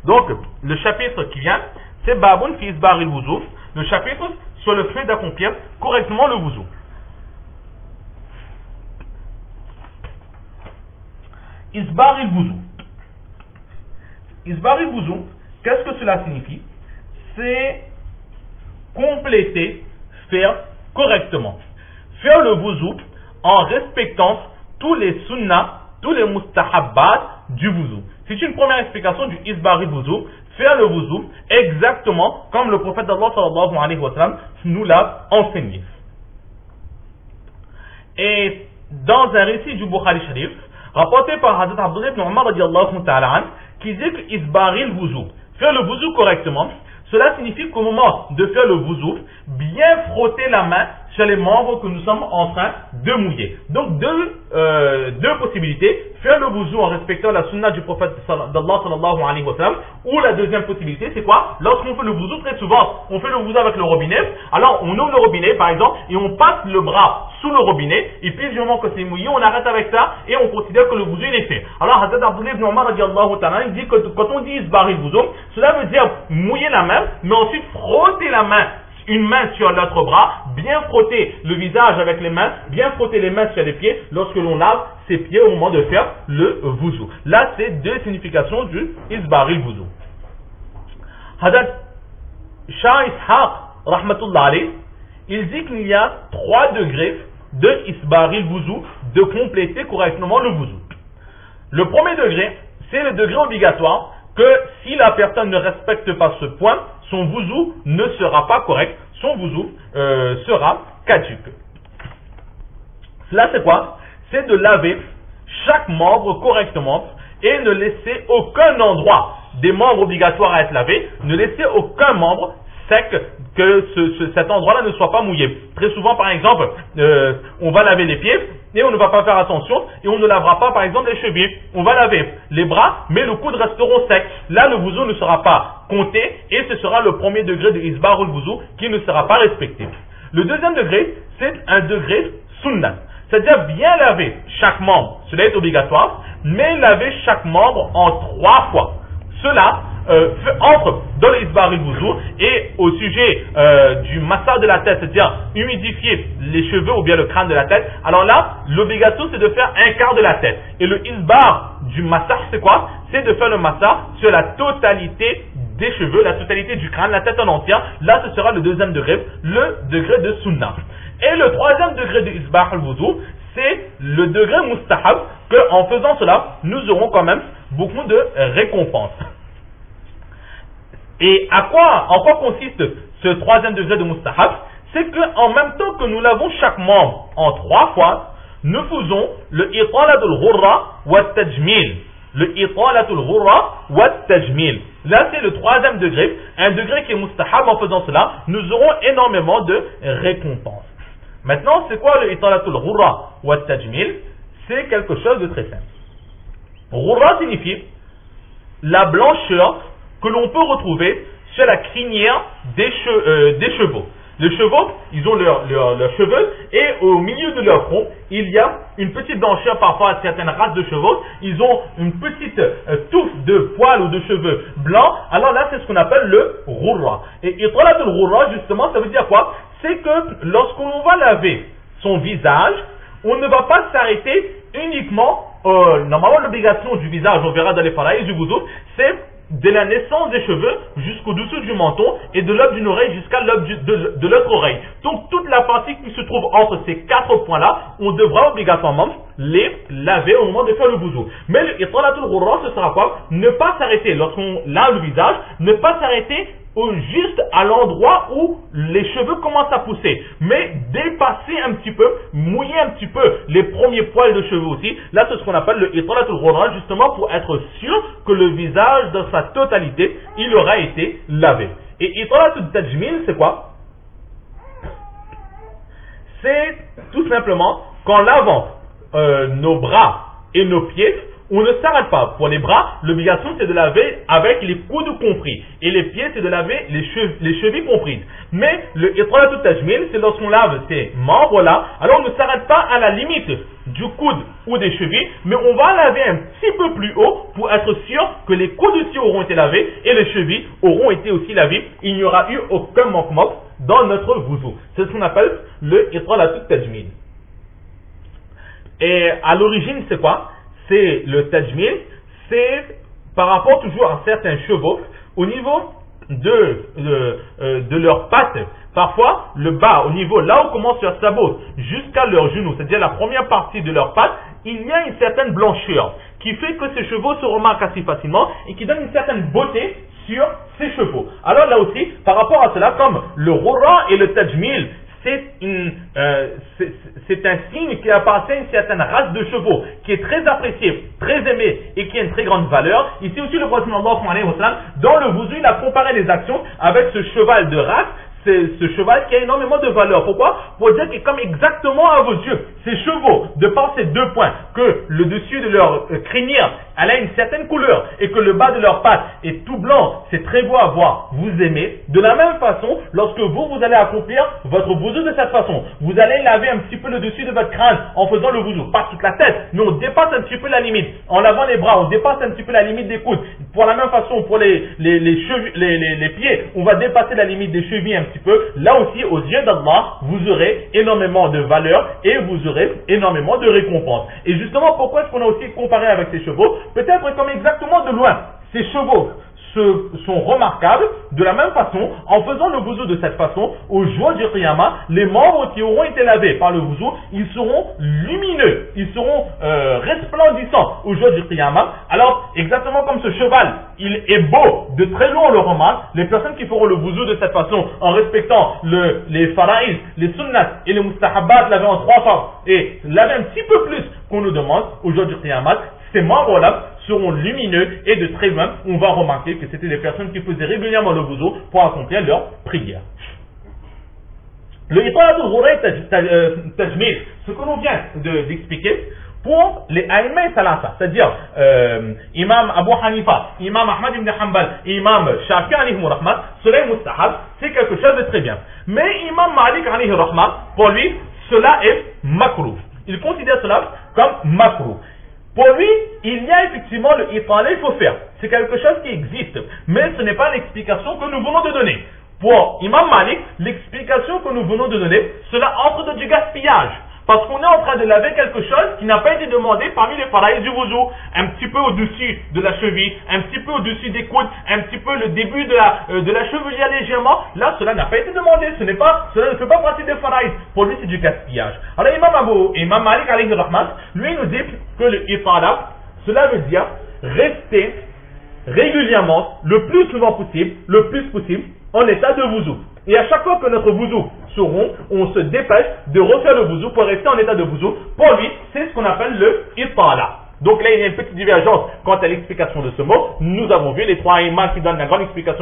Donc, le chapitre qui vient, c'est Baboun fi isbaril wuzu, le chapitre sur le fait d'accomplir correctement le wuzu. Isbaril wuzu. Isbaril wuzu, qu'est-ce que cela signifie? C'est compléter, faire correctement. Faire le wuzu en respectant tous les sunnahs, tous les mustahabbat du wuzu. C'est une première explication du isbaril wuzu. Faire le wuzu exactement comme le prophète d'Allah sallallahu alayhi wa sallam nous l'a enseigné. Et dans un récit du Bukhari Sharif, rapporté par Hazrat Abdullah ibn Umar radiallahu ta'ala an, qui dit que isbaril wuzu, faire le wuzu correctement, cela signifie qu'au moment de faire le wuzu, bien frotter la main sur les membres que nous sommes en train de mouiller. Donc deux possibilités, faire le wuzu en respectant la sunna du prophète d'Allah sallallahu alayhi wa sallam, ou la deuxième possibilité c'est quoi? Lorsqu'on fait le wuzu, très souvent on fait le wuzu avec le robinet, alors on ouvre le robinet par exemple et on passe le bras sous le robinet, et puis du moment que c'est mouillé, on arrête avec ça et on considère que le wuzu il est fait. Alors Hazrat Abdullah ibn Umar radiallahu ta'ala dit que quand on dit isbaril wuzu, cela veut dire mouiller la main, mais ensuite frotter la main, une main sur l'autre bras, bien frotter le visage avec les mains, bien frotter les mains sur les pieds lorsque l'on lave ses pieds au moment de faire le wuzu. Là, c'est deux significations du isbaril wuzu. Hazrat Shah Ishaq, rahmatullah alayh, il dit qu'il y a 3 degrés de isbaril wuzu, de compléter correctement le wuzu. Le premier degré, c'est le degré obligatoire, que si la personne ne respecte pas ce point, son wuzu ne sera pas correct, son wuzu sera caduc. Cela c'est quoi? C'est de laver chaque membre correctement et ne laisser aucun endroit des membres obligatoires à être lavés, ne laisser aucun membre sec, que cet endroit-là ne soit pas mouillé. Très souvent, par exemple, on va laver les pieds et on ne va pas faire attention et on ne lavera pas, par exemple, les chevilles. On va laver les bras, mais le coude resteront secs. Là, le wuzu ne sera pas compté et ce sera le premier degré de isbarul wuzu qui ne sera pas respecté. Le deuxième degré, c'est un degré sunnah. C'est-à-dire bien laver chaque membre. Cela est obligatoire, mais laver chaque membre en 3 fois. Cela entre dans l'isbaril wuzu et au sujet du massage de la tête, c'est-à-dire humidifier les cheveux ou bien le crâne de la tête. Alors là, l'obligation c'est de faire un quart de la tête. Et le isbar du massage c'est quoi? C'est de faire le massage sur la totalité des cheveux, la totalité du crâne, la tête en entière. Là ce sera le deuxième degré, le degré de sunnah. Et le troisième degré de isbaril wuzu, c'est le degré mustahab, que en faisant cela, nous aurons quand même beaucoup de récompenses. Et en quoi consiste ce troisième degré de mustahab? C'est qu'en même temps que nous lavons chaque membre en 3 fois, nous faisons le italatul ghurra wa tajmil. Le italatul ghurra wa tajmil. Là, c'est le troisième degré, un degré qui est mustahab. En faisant cela, nous aurons énormément de récompenses. Maintenant, c'est quoi le italatul ghurra wa tajmil? C'est quelque chose de très simple. Ghurra signifie la blancheur que l'on peut retrouver sur la crinière des chevaux. Les chevaux, ils ont leurs cheveux et au milieu de leur front, il y a une petite blancheur parfois à certaines races de chevaux. Ils ont une petite touffe de poils ou de cheveux blancs. Alors là, c'est ce qu'on appelle le ghurra. Et italatul ghurra, justement, ça veut dire quoi? C'est que lorsqu'on va laver son visage, on ne va pas s'arrêter uniquement, normalement l'obligation du visage, on verra dans les faraïs du wuzu, c'est de la naissance des cheveux jusqu'au dessous du menton et de l'oeil d'une oreille jusqu'à l'oeil de l'autre oreille. Donc toute la partie qui se trouve entre ces 4 points-là, on devra obligatoirement les laver au moment de faire le wuzu. Mais le italatul ghurra, ce sera quoi? Ne pas s'arrêter, lorsqu'on lave le visage, ne pas s'arrêter juste à l'endroit où les cheveux commencent à pousser, mais dépasser un petit peu, mouiller un petit peu les premiers poils de cheveux aussi. Là, c'est ce qu'on appelle le italatul ghurra, justement pour être sûr que le visage dans sa totalité, il aura été lavé. Et italatul tajmil, c'est quoi? C'est tout simplement qu'en lavant nos bras et nos pieds, on ne s'arrête pas. Pour les bras, l'obligation c'est de laver avec les coudes compris. Et les pieds, c'est de laver les chevilles comprises. Mais le italatul tajmil, c'est lorsqu'on lave ces membres-là, alors on ne s'arrête pas à la limite du coude ou des chevilles, mais on va laver un petit peu plus haut pour être sûr que les coudes aussi auront été lavés et les chevilles auront été aussi lavées. Il n'y aura eu aucun manquement dans notre wudu. C'est ce qu'on appelle le italatul tajmil. Et à l'origine, c'est quoi? C'est le tajmil, c'est par rapport toujours à certains chevaux, au niveau de leurs pattes. Parfois, le bas, au niveau, là où commence leur sabot, jusqu'à leurs genoux, c'est-à-dire la première partie de leurs pattes, il y a une certaine blancheur qui fait que ces chevaux se remarquent assez facilement et qui donne une certaine beauté sur ces chevaux. Alors là aussi, par rapport à cela, comme le ghurra et le tajmil, c'est un signe qui appartient à une certaine race de chevaux qui est très appréciée, très aimée et qui a une très grande valeur. Ici aussi, le prophète dans le wudu, il a comparé les actions avec ce cheval de race. C'est ce cheval qui a énormément de valeur. Pourquoi? Pour dire que comme exactement à vos yeux, ces chevaux, de par ces deux points, que le dessus de leur crinière, elle a une certaine couleur, et que le bas de leurs pattes est tout blanc, c'est très beau à voir, vous aimez. De la même façon, lorsque vous allez accomplir votre wudu de cette façon, vous allez laver un petit peu le dessus de votre crâne en faisant le wudu, pas toute la tête, mais on dépasse un petit peu la limite. En lavant les bras, on dépasse un petit peu la limite des coudes. Pour la même façon, pour les pieds, on va dépasser la limite des chevilles un petit peu. Là aussi, aux yeux d'Allah, vous aurez énormément de valeur et vous aurez énormément de récompense. Et justement, pourquoi est-ce qu'on a aussi comparé avec ces chevaux? Peut-être comme exactement de loin, ces chevaux sont remarquables de la même façon, en faisant le wudu de cette façon, au jour du Qiyamah, les membres qui auront été lavés par le wudu, ils seront lumineux, ils seront resplendissants au jour du Qiyamah. Alors, exactement comme ce cheval, il est beau, de très loin on le remarque, les personnes qui feront le wudu de cette façon, en respectant les faraïs, les sunnats et les mustahabbat, laver en 3 fois, et laver un petit peu plus qu'on nous demande au jour du Qiyamah, ces membres-là seront lumineux et de très loin, on va remarquer que c'était des personnes qui faisaient régulièrement le wudu pour accomplir leur prière. Le italatul ghurra tajmil, ce que l'on vient d'expliquer, pour les aïmins salasa, c'est-à-dire Imam Abu Hanifa, Imam Ahmad ibn Hanbal, Imam Shafi'i alayhi rahmat, cela est mustahab, c'est quelque chose de très bien. Mais Imam Malik alayhi rahmat, pour lui, cela est makruh. Il considère cela comme makruh. Pour lui, il y a effectivement le itala, il faut faire. C'est quelque chose qui existe. Mais ce n'est pas l'explication que nous venons de donner. Pour Imam Malik, l'explication que nous venons de donner, cela entre dans du gaspillage. Parce qu'on est en train de laver quelque chose qui n'a pas été demandé parmi les faraïs du wudu. Un petit peu au-dessus de la cheville, un petit peu au-dessus des coudes, un petit peu le début de la chevalière légèrement. Là, cela n'a pas été demandé. Cela ne fait pas partie des faraïs. Pour lui, c'est du gaspillage. Alors, Imam Malik alayhi rahmat, lui nous dit que le itala, cela veut dire rester régulièrement, le plus souvent possible, le plus possible, en état de wudu. Et à chaque fois que notre wudu seront, on se dépêche de refaire le wudu pour rester en état de wudu. Pour lui, c'est ce qu'on appelle le itala. Donc là, il y a une petite divergence quant à l'explication de ce mot. Nous avons vu les trois imams qui donnent la grande explication